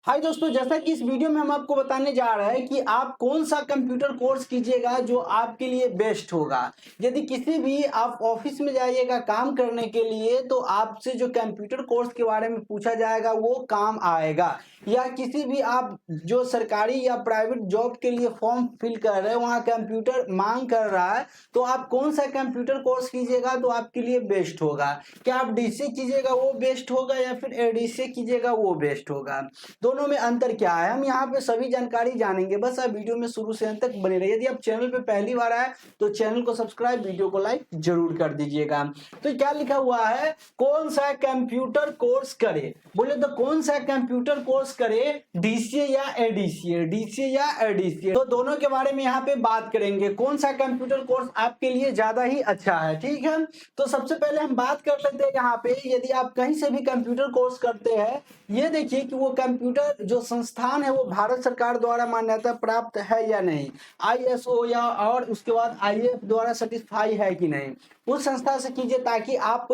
हाय दोस्तों, जैसा कि इस वीडियो में हम आपको बताने जा रहे हैं कि आप कौन सा कंप्यूटर कोर्स कीजिएगा जो आपके लिए बेस्ट होगा। यदि किसी भी आप ऑफिस में जाइएगा काम करने के लिए तो आपसे जो कंप्यूटर कोर्स के बारे में पूछा जाएगा वो काम आएगा, या किसी भी आप जो सरकारी या प्राइवेट जॉब के लिए फॉर्म फिल कर रहे हैं वहाँ कंप्यूटर मांग कर रहा है तो आप कौन सा कंप्यूटर कोर्स कीजिएगा तो आपके लिए बेस्ट होगा। क्या आप डीसीए कीजिएगा वो बेस्ट होगा या फिर एडीसीए कीजिएगा वो बेस्ट होगा। दोनों में अंतर क्या है हम यहाँ पे सभी जानकारी जानेंगे। बस आप वीडियो में शुरू से अंत तक बने रहिए। यदि आप चैनल पे पहली बार आए तो चैनल को सब्सक्राइब, वीडियो को लाइक जरूर कर दीजिएगा। तो क्या लिखा हुआ है, कौन सा कंप्यूटर कोर्स करे, बोले तो कौन सा कंप्यूटर कोर्स करे, डीसीए या एडीसीए, डीसीए या एडीसीए। तो दोनों के बारे में यहाँ पे बात करेंगे, कौन सा कंप्यूटर कोर्स आपके लिए ज्यादा ही अच्छा है। ठीक है, तो सबसे पहले हम बात कर लेते हैं यहाँ पे, यदि आप कहीं से भी कंप्यूटर कोर्स करते हैं, ये देखिए कि वो कंप्यूटर जो संस्थान है वो भारत सरकार द्वारा मान्यता प्राप्त है या नहीं, आईएसओ या और उसके बाद आईएफ द्वारा सर्टिफाई है कि नहीं, उस संस्था से कीजिए ताकि आप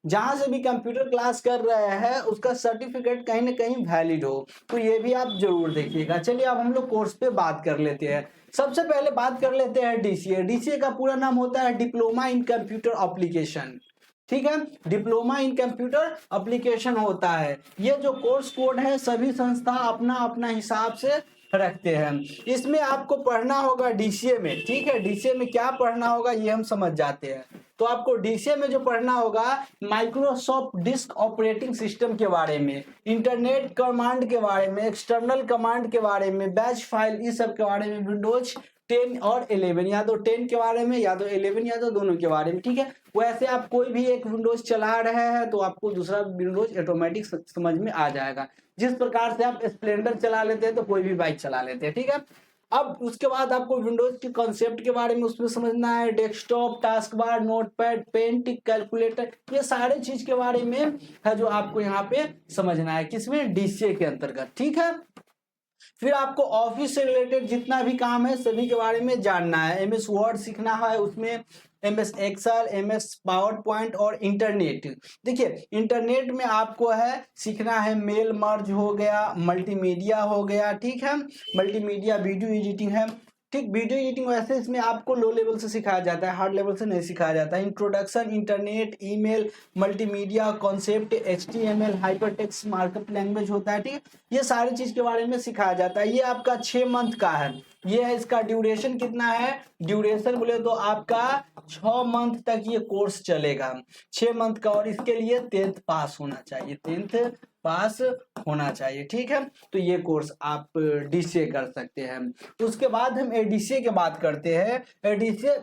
जहां से भी कंप्यूटर क्लास कर रहे हैं उसका सर्टिफिकेट कहीं ना कहीं वैलिड हो। तो ये भी आप जरूर देखिएगा। चलिए अब हम लोग कोर्स पे बात कर लेते हैं। सबसे पहले बात कर लेते हैं डीसीए। डीसीए का पूरा नाम होता है डिप्लोमा इन कंप्यूटर एप्लीकेशन। ठीक है, डिप्लोमा इन कंप्यूटर एप्लीकेशन होता है। ये जो कोर्स कोड है सभी संस्था अपना अपना हिसाब से रखते हैं। इसमें आपको पढ़ना होगा डीसीए में। ठीक है, डीसीए में क्या पढ़ना होगा ये हम समझ जाते हैं। तो आपको डीसीए में जो पढ़ना होगा माइक्रोसॉफ्ट डिस्क ऑपरेटिंग सिस्टम के बारे में, इंटरनेट कमांड के बारे में, एक्सटर्नल कमांड के बारे में, बैच फाइल, इस सब के बारे में, विंडोज 10 और 11, या तो 10 के बारे में या तो 11 या तो दोनों के बारे में। ठीक है, वैसे आप कोई भी एक विंडोज चला रहे हैं तो आपको दूसरा विंडोज ऑटोमेटिक समझ में आ जाएगा। जिस प्रकार से आप स्प्लेंडर चला लेते हैं तो कोई भी बाइक चला लेते हैं। ठीक है, अब उसके बाद आपको विंडोज के कॉन्सेप्ट के बारे में उसमें समझना है, desktop, task bar, notepad, pen, tick, calculator, ये सारे चीज के बारे में है जो आपको यहाँ पे समझना है, किसमें, डीसीए के अंतर्गत। ठीक है, फिर आपको ऑफिस से रिलेटेड जितना भी काम है सभी के बारे में जानना है। एमएस वर्ड सीखना है, उसमें MS excel, MS PowerPoint और इंटरनेट। देखिए इंटरनेट में आपको है सीखना है मेल मर्ज हो गया, मल्टीमीडिया हो गया। ठीक है, मल्टीमीडिया वीडियो एडिटिंग है। ठीक, वीडियो एडिटिंग वैसे इसमें आपको लो लेवल से सिखाया जाता है, हार्ड लेवल से नहीं सिखाया जाता है। Introduction, internet, email, multimedia, concept, HTML, hypertext markup language होता है। ठीक है, ये सारी चीज के बारे में सिखाया जाता है। ये आपका 6 मंथ का है। ये है, इसका ड्यूरेशन कितना है, ड्यूरेशन बोले तो आपका 6 मंथ तक ये कोर्स चलेगा, 6 मंथ का। और इसके लिए 10th पास होना चाहिए, 10th पास होना चाहिए। ठीक है, तो ये कोर्स आप डीसीए कर सकते हैं। उसके बाद हम एडीसीए की बात करते हैं। एडीसीए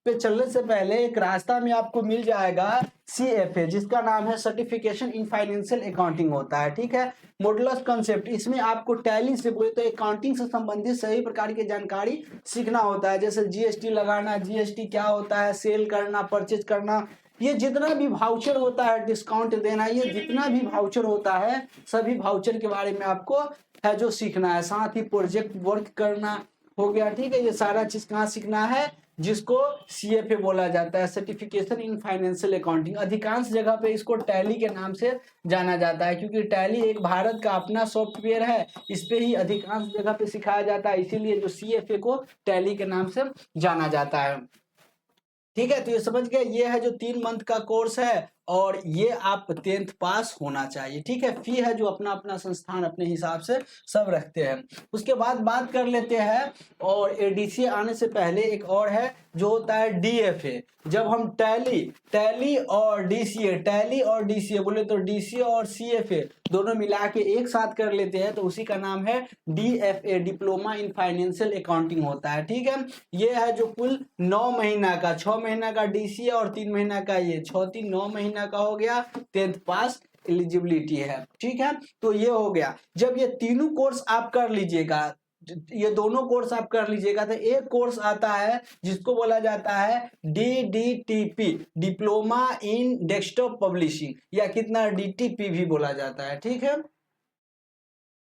पे चलने से पहले एक रास्ता में आपको मिल जाएगा सीएफए, जिसका नाम है सर्टिफिकेशन इन फाइनेंशियल अकाउंटिंग होता है। ठीक है, मॉडुलस कॉन्सेप्ट, इसमें आपको टैली से बोले तो अकाउंटिंग से संबंधित सभी प्रकार की जानकारी सीखना होता है, जैसे जीएसटी लगाना, जीएसटी क्या होता है, सेल करना, परचेज करना, ये जितना भी वाउचर होता है, डिस्काउंट देना, ये जितना भी वाउचर होता है सभी वाउचर के बारे में आपको है जो सीखना है। साथ ही प्रोजेक्ट वर्क करना हो गया। ठीक है, ये सारा चीज कहाँ सीखना है, जिसको सीएफए बोला जाता है, सर्टिफिकेशन इन फाइनेंशियल अकाउंटिंग। अधिकांश जगह पे इसको टैली के नाम से जाना जाता है, क्योंकि टैली एक भारत का अपना सॉफ्टवेयर है, इस पे ही अधिकांश जगह पे सिखाया जाता है, इसीलिए जो सीएफए को टैली के नाम से जाना जाता है। ठीक है, तो ये समझ गए, ये है जो 3 मंथ का कोर्स है और ये आप 10th पास होना चाहिए। ठीक है, फी है जो अपना अपना संस्थान अपने हिसाब से सब रखते हैं। उसके बाद बात कर लेते हैं, और एडीसीए आने से पहले एक और है जो होता है डीएफए। जब हम टैली और डीसीए, टैली और डीसीए बोले तो डीसीए और सीएफए दोनों मिला के एक साथ कर लेते हैं तो उसी का नाम है DFA, diploma in financial accounting होता है। ठीक है, ये है जो कुल 9 महीना का, 6 महीना का डीसीए और 3 महीना का ये, 6-3-9 महीना का हो गया, 10th पास एलिजिबिलिटी है। ठीक है, तो ये हो गया। जब ये तीनों कोर्स आप कर लीजिएगा, ये दोनों कोर्स आप कर लीजिएगा, तो एक कोर्स आता है जिसको बोला जाता है डीडीटीपी, डिप्लोमा इन डेस्कटॉप पब्लिशिंग, या कितना डीटीपी भी बोला जाता है। ठीक है,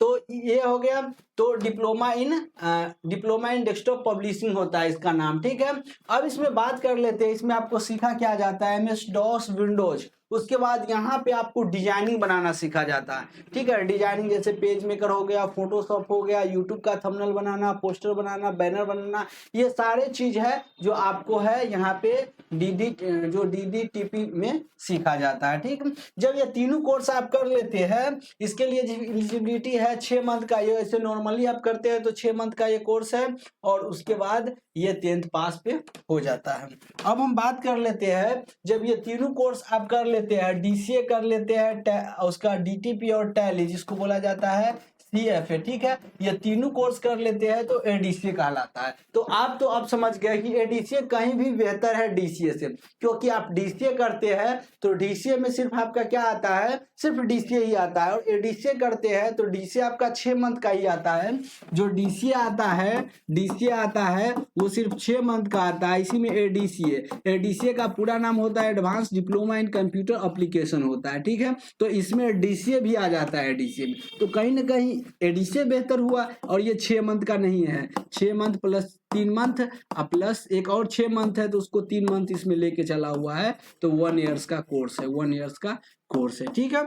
तो ये हो गया, तो डिप्लोमा इन डेस्कटॉप पब्लिशिंग होता है इसका नाम। ठीक है, अब इसमें बात कर लेते हैं, इसमें आपको सीखा क्या जाता है, एमएस डॉस, विंडोज, उसके बाद यहाँ पे आपको डिजाइनिंग बनाना सीखा जाता है। ठीक है, डिजाइनिंग जैसे पेज मेकर हो गया, फोटोशॉप हो गया, यूट्यूब का थंबनेल बनाना, पोस्टर बनाना, बैनर बनाना, ये सारे चीज है जो आपको है यहाँ पे DDTP में सीखा जाता है। ठीक, जब ये तीनों कोर्स आप कर लेते हैं, इसके लिए एलिजिबिलिटी है 6 मंथ का। ये ऐसे नॉर्मली आप करते हैं तो 6 मंथ का ये कोर्स है और उसके बाद ये 10th पास पे हो जाता है। अब हम बात कर लेते हैं, जब ये तीनों कोर्स आप कर लेते हैं, DCA कर लेते हैं, उसका DTP और टैली जिसको बोला जाता है CFA, ठीक है, ये तीनों कोर्स कर लेते हैं तो ADCA कहलाता है। तो आप समझ गए कि ADCA कहीं भी बेहतर है DCA से, क्योंकि आप DCA करते हैं तो DCA में सिर्फ आपका क्या आता है, सिर्फ DCA ही आता है, और ADCA करते हैं तो DCA आपका 6 मंथ का ही आता है। जो DCA आता है वो सिर्फ 6 मंथ का आता है। इसी में ADCA का पूरा नाम होता है advance diploma in computer application होता है। ठीक है, तो इसमें DCA भी आ जाता है ADCA में। तो कहीं ना कहीं ADCA बेहतर हुआ, और ये 6 मंथ का नहीं है, 6 मंथ प्लस 3 मंथ प्लस एक और 6 मंथ है, तो उसको 3 मंथ इसमें लेके चला हुआ है, तो 1 ईयर्स का कोर्स है, 1 ईयर्स का कोर्स है। ठीक है,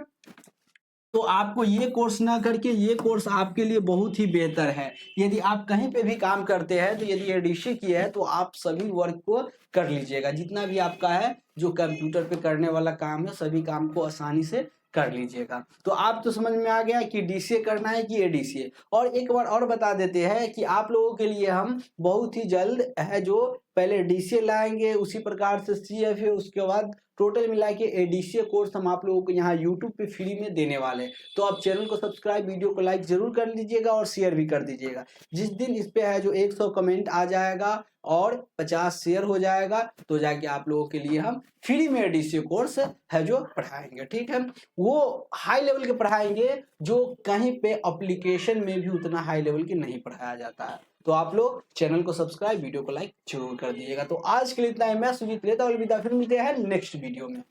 तो आपको ये कोर्स ना करके ये कोर्स आपके लिए बहुत ही बेहतर है। यदि आप कहीं पे भी काम करते हैं तो यदि ADCA किया है तो आप सभी वर्क को कर लीजिएगा, जितना भी आपका है जो कंप्यूटर पे करने वाला काम है, सभी काम को आसानी से कर लीजिएगा। तो आप तो समझ में आ गया कि DCA करना है कि ADCA। और एक बार और बता देते हैं कि आप लोगों के लिए हम बहुत ही जल्द है जो पहले DCA लाएंगे, उसी प्रकार से CFA, उसके बाद टोटल मिला के ADCA कोर्स हम आप लोगों को यहाँ यूट्यूब पे फ्री में देने वाले हैं। तो आप चैनल को सब्सक्राइब, वीडियो को लाइक जरूर कर लीजिएगा और शेयर भी कर दीजिएगा। जिस दिन इस पे है जो 100 कमेंट आ जाएगा और 50 शेयर हो जाएगा तो जाके आप लोगों के लिए हम फ्री में ADCA कोर्स है जो पढ़ाएंगे। ठीक है, वो हाई लेवल के पढ़ाएंगे जो कहीं पे एप्लीकेशन में भी उतना हाई लेवल के नहीं पढ़ाया जाता है। तो आप लोग चैनल को सब्सक्राइब, वीडियो को लाइक जरूर कर दीजिएगा। तो आज के लिए इतना ही। मैं सुजीत लेता हूं अलविदा, फिर मिलते हैं नेक्स्ट वीडियो में।